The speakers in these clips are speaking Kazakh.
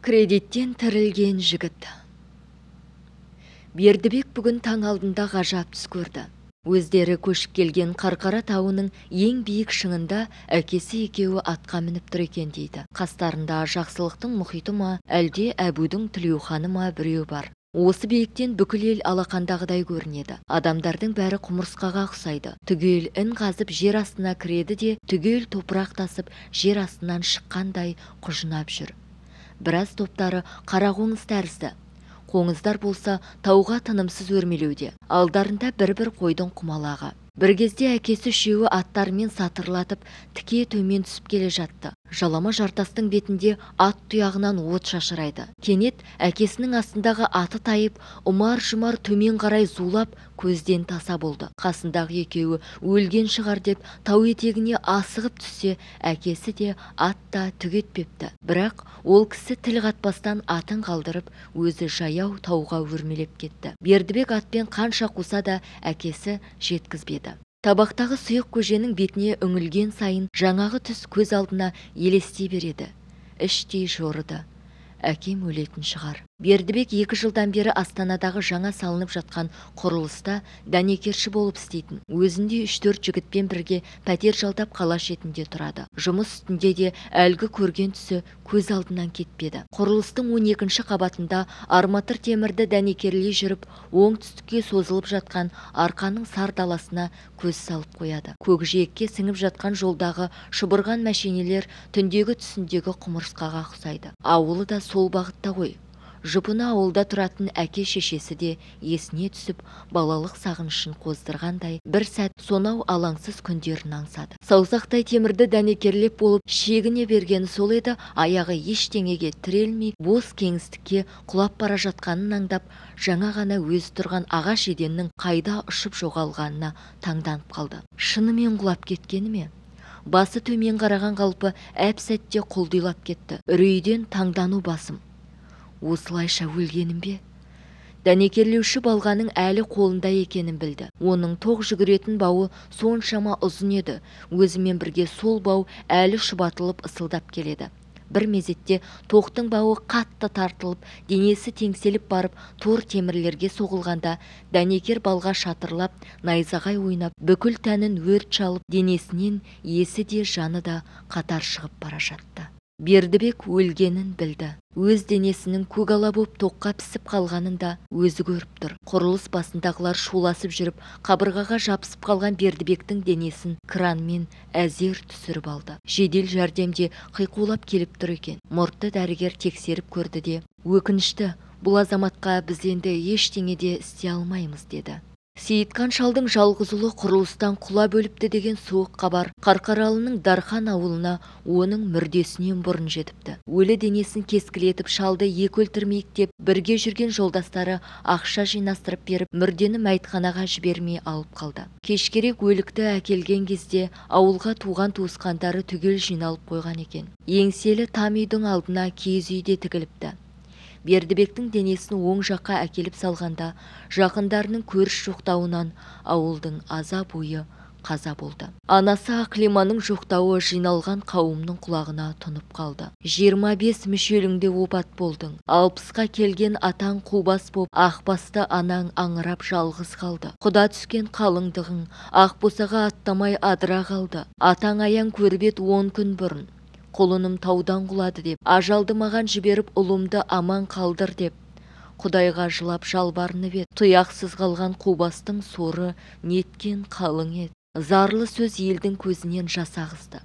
Кредиттен тірілген жігіт. Бердібек бүгін таң алдында ғажап түс көрді. Өздері көшіп келген Қарқара тауының ең биік шыңында әкесі екеуі атқа мініп тұр екен дейді. Қастарында жақсылықтың мұхиты ма, әлде әбудің Тілеуханы ма біреу бар. Осы биіктен бүкіл ел алақандағыдай көрінеді. Адамдардың бәрі құмырсқаға ұқсайды. Түгел ін қазып жер астына кіреді де, түгел топырақ тасып жер астынан шыққандай құжынап жүр. Біраз топтары қара қоңыз тәрізді. Қоңыздар болса тауға тынымсыз өрмелеуде. Алдарында бір-бір қойдың құмалағы. Бір кезде әкесі үшеуі аттарымен сатырлатып тіке төмен түсіп келе жатты. Жалама жартастың бетінде ат тұяғынан от шашырайды. Кенет әкесінің астындағы аты тайып, ұмар-жұмар төмен қарай зулап көзден таса болды. Қасындағы екеуі өлген шығар деп тау етегіне асығып түссе, әкесі де ат та түк етпепті. Бірақ ол кісі тіл қатпастан атын қалдырып, өзі жаяу тауға өрмелеп кетті. Бердібек атпен қанша қуса да әкесі жеткізбеді. Табақтағы сұйық көженің бетіне үңілген сайын жаңағы түс көз алдына елестей береді. Іштей жорыды. Әкем өлетін шығар. Бердібек 2 жылдан бері Астанадағы жаңа салынып жатқан құрылыста дәнекерші болып істейтін. Өзінде 3-4 жігітпен бірге пәтер жалдап қала шетінде тұрады. Жұмыс үстінде де әлгі көрген түсі көз алдынан кетпеді. Құрылыстың 12-ші қабатында арматыр темірді дәнекерлей жүріп, оңтүстікке созылып жатқан арқаның сар даласына көз салып қояды. Көкжиекке сіңіп жатқан жолдағы шұбырған мәшинелер түндегі түсіндегі құмырсқаға ұқсайды. Ауылы да сол бағытта ғой. Жұпыны ауылда тұратын әке-шешесі де есіне түсіп, балалық сағынышын қоздырғандай бір сәт сонау алаңсыз күндерін аңсады. Саусақтай темірді дәнекерлеп болып шегіне бергені сол еді, аяғы ештеңеге тірелмей бос кеңістікке құлап бара жатқанын аңдап, жаңа ғана өзі тұрған ағаш еденнің қайда ұшып жоғалғанына таңданып қалды. Шынымен құлап кеткені ме? Басы төмен қараған қалпы әп-сәтте құлдилап кетті. Үрейден таңдану басым. Осылайша өлгенім бе? Дәнекерлеуші балғаның әлі қолында екенін білді. Оның тоқ жүгіретін бауы соншама ұзын еді. Өзімен бірге сол бау әлі шұбатылып ысылдап келеді. Бір мезетте тоқтың бауы қатты тартылып, денесі теңселіп барып, тор темірлерге соғылғанда, дәнекер балға шатырлап, найзағай ойнап, бүкіл тәнін өрт шалып, денесінен есі де жаны да қатар шығып бара жатты. Бердібек өлгенін білді. Өз денесінің көгала боп тоққа пісіп қалғанын да өзі көріп тұр. Құрылыс басындағылар шуласып жүріп, қабырғаға жабысып қалған Бердібектің денесін кранмен әзер түсіріп алды. Жедел жәрдемде қиқулап келіп тұр екен. Мұртты дәрігер тексеріп көрді де, өкінішті, бұл азаматқа біз енді ештеңе де істей алмаймыз деді. Сейітқан шалдың жалғыз ұлы құрылыстан құлап өліпті деген суық хабар Қарқаралының Дархан ауылына оның мүрдесінен бұрын жетіпті. Өлі денесін кескілетіп шалды екі өлтірмейік деп бірге жүрген жолдастары ақша жинастырып беріп, мүрдені мәйітханаға жібермей алып қалды. Кешкерек өлікті әкелген кезде ауылға туған туысқандары түгел жиналып қойған екен. Еңселі там үйдің алдына киіз үйде тігіліпті. Бердібектің денесін оң жаққа әкеліп салғанда, жақындарының көріш жоқтауынан ауылдың азап ойы қаза болды. Анасы Ақлиманың жоқтауы жиналған қауымның құлағына тұнып қалды. 25 мүшеліңде опат болдың. 60-қа келген атаң қубас боп, ақбасты анаң аңырап жалғыз қалды. Құда түскен қалыңдығың Ақбосаға аттамай адыра қалды. Атаң аян көріп ед 10 күн бұрын. Құлыным таудан құлады деп, ажалды маған жіберіп ұлымды аман қалдыр деп. Құдайға жылап жалбарынып ед. Тұяқсыз қалған қубастың соры неткен қалың ед. Зарлы сөз елдің көзінен жас ағызды.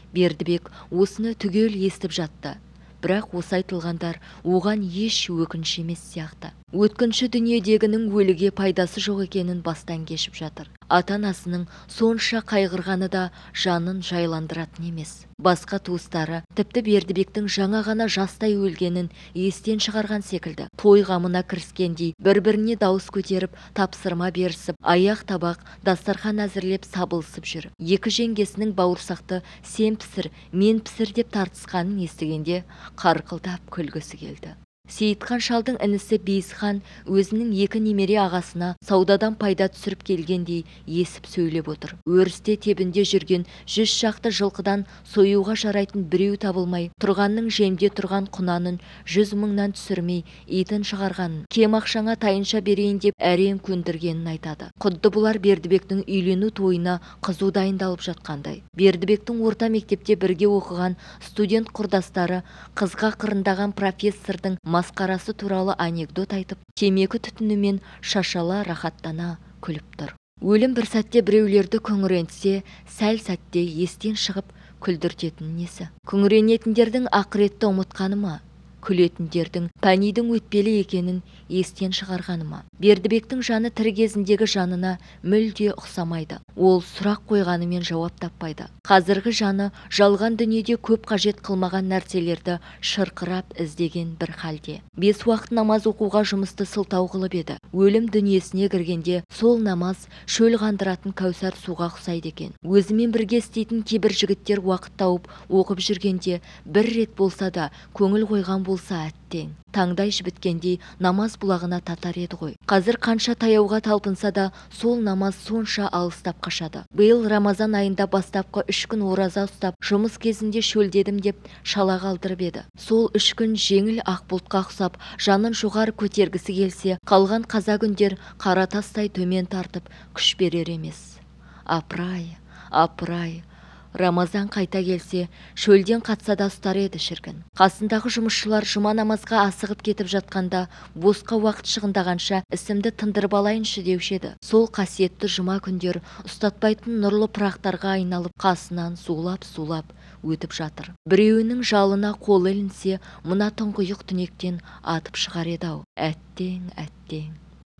Бердібек осыны түгел естіп жатты. Бірақ осы айтылғандар оған еш өкініш емес сияқты. Өткінші дүниедегінің өліге пайдасы жоқ екенін бастан кешіп жатыр. Ата-анасының сонша қайғырғаны да жанын жайландыратын емес. Басқа туыстары тіпті Бердібектің жаңа ғана жастай өлгенін естен шығарған секілді. Той қамына кіріскендей бір-біріне дауыс көтеріп, тапсырма берісіп, аяқ табақ, дастархан әзірлеп сабылысып жүр. Екі жеңгесінің бауырсақты сен пісір, мен пісір деп тартысқанын естігенде қарқылдап күлгісі келді. Сейітхан шалдың інісі Бейісхан өзінің екі немере ағасына саудадан пайда түсіріп келгендей есіп сөйлеп отыр. Өрісте тебінде жүрген 100 шақты жылқыдан союға жарайтын біреу табылмай, тұрғанның жемде тұрған құнанын 100 мыңнан түсірмей итін шығарғанын, кем ақшаңа тайынша берейін деп әрең көндіргенін айтады. Құдды бұлар Бердібектің үйлену тойына қызу дайындалып жатқандай. Бердібектің орта мектепте бірге оқыған студент құрдастары қызға қырындаған профессордың масқарасы туралы анекдот айтып, темекі түтінімен шашала рахаттана күліп тұр. Өлім бір сәтте біреулерді күңірентсе, сәл сәтте естен шығып күлдіртетін несі? Күңіренетіндердің ақыретті ұмытқаны ма? Күлетіндердің пәнидің өтпелі екенін естен шығарғаны ма? Бердібектің жаны тірі кезіндегі жанына мүлде ұқсамайды. Ол сұрақ қойғанымен жауап таппайды. Қазіргі жаны жалған дүниеде көп қажет қылмаған нәрселерді шырқырап іздеген бір халде. 5 уақыт намаз оқуға жұмысты сылтау қылып еді. Өлім дүниесіне кіргенде сол намаз шөл қандыратын кәусар суға ұқсайды екен. Өзімен бірге істейтін кейбір жігіттер уақыт тауып оқып жүргенде бір рет болса да көңіл қойған болса әттең, таңдай жібіткендей намаз бұлағына татар еді ғой. Қазір қанша таяуға талпынса да сол намаз сонша алыстап қашады. Биыл Рамазан айында бастапқы 3 күн ораза ұстап, жұмыс кезінде шөлдедім деп шала қалдырып еді. Сол 3 күн жеңіл ақ бұлтқа ұқсап, жанын жоғары көтергісі келсе, қалған қаза күндер қара тастай төмен тартып күш берер емес. Апырай, апырай, Рамазан қайта келсе, шөлден қатса да ұстар еді шіркін. Қасындағы жұмысшылар жұма намазға асығып кетіп жатқанда, босқа уақыт шығындағанша ісімді тындырып алайыншы деуші еді. Сол қасиетті жұма күндер ұстатпайтын нұрлы пырақтарға айналып, қасынан сулап-сулап өтіп жатыр. Біреуінің жалына қолы ілінсе, мына тұңғиық түнектен атып шығар еді-ау. Әттең, әттең.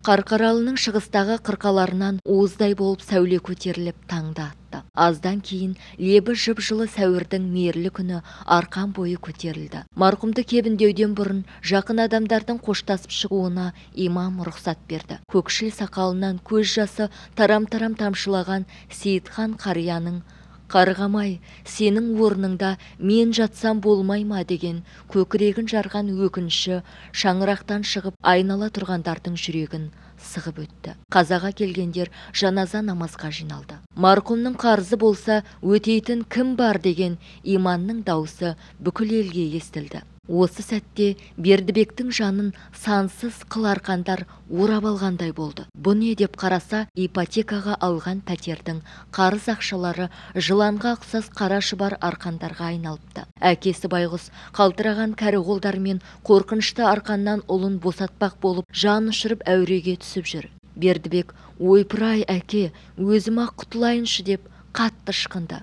Қарқаралының шығыстағы қырқаларынан уыздай болып сәуле көтеріліп таңды атты. Аздан кейін лебі жып-жылы сәуірдің мейірлі күні арқан бойы көтерілді. Марқұмды кебіндеуден бұрын жақын адамдардың қоштасып шығуына имам рұқсат берді. Көкшіл сақалынан көз жасы тарам-тарам тамшылаған Сейітхан қарияның «Қарғамай, сенің орныңда мен жатсам болмай ма?» деген көкірегін жарған өкініші шаңырақтан шығып айнала тұрғандардың жүрегін сығып өтті. Қазаға келгендер жаназа намазға жиналды. Марқұмның қарызы болса өтейтін кім бар деген иманның дауысы бүкіл елге естілді. Осы сәтте Бердібектің жанын сансыз қыл арқандар орап алғандай болды. Бұл не деп қараса, ипотекаға алған пәтердің қарыз ақшалары жыланға ұқсас қара шұбар арқандарға айналыпты. Әкесі байғұс қалтыраған кәрі қолдармен қорқынышты арқаннан ұлын босатпақ болып жан ұшырып әуреге түсіп жүр. Бердібек, ойпыр-ай әке, өзім-ақ құтылайыншы деп қатты ышқынды.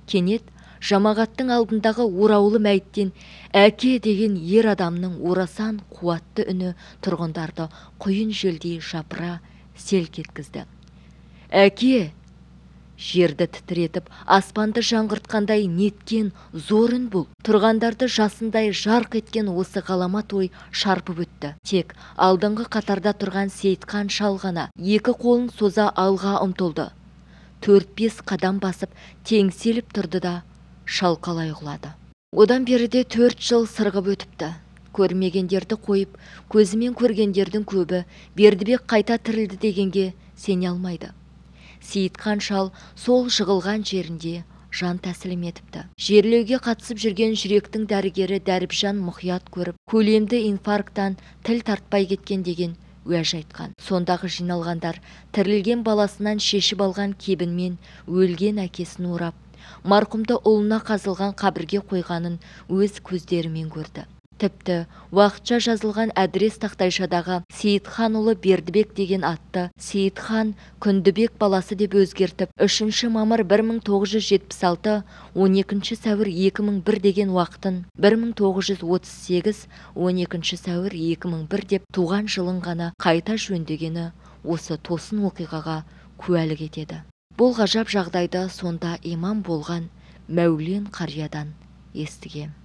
Кенет жамағаттың алдындағы ораулы мәйттен әке деген ер адамның орасан қуатты үні тұрғындарды құйын желдей жапыра селк еткізді. Әке! Жерді тітіретіп, аспанды жаңғыртқандай неткен зор үн бұл. Тұрғандарды жасындай жарқ еткен осы ғаламат ой шарпып өтті. Тек алдыңғы қатарда тұрған Сейітхан шал ғана екі қолын соза алға ұмтылды. 4-5 қадам басып теңселіп тұрды да шалқалай құлады. Одан беріде 4 жыл сырғып өтіпті. Көрмегендерді қойып, көзімен көргендердің көбі Бердібек қайта тірілді дегенге сене алмайды. Сейітхан шал сол жығылған жерінде жан тәсілім етіпті. Жерлеуге қатысып жүрген жүректің дәрігері Дәріпжан мұқият көріп, көлемді инфаркттан тіл тартпай кеткен деген уәж айтқан. Сондағы жиналғандар тірілген баласынан шешіп алған кебінмен өлген әкесін орап, марқұмды ұлына қазылған қабірге қойғанын өз көздерімен көрді. Тіпті уақытша жазылған адрес тақтайшадағы Сейітхан ұлы Бердібек деген атты Сейітхан Күндібек баласы деп өзгертіп, 3 мамыр 1976, 12 сәуір 2001 деген уақытын 1938, 12 сәуір 2001 деп туған жылын ғана қайта жөндегені осы тосын оқиғаға куәлік етеді. Бұл ғажап жағдайды сонда имам болған Мәулен қариядан естігем.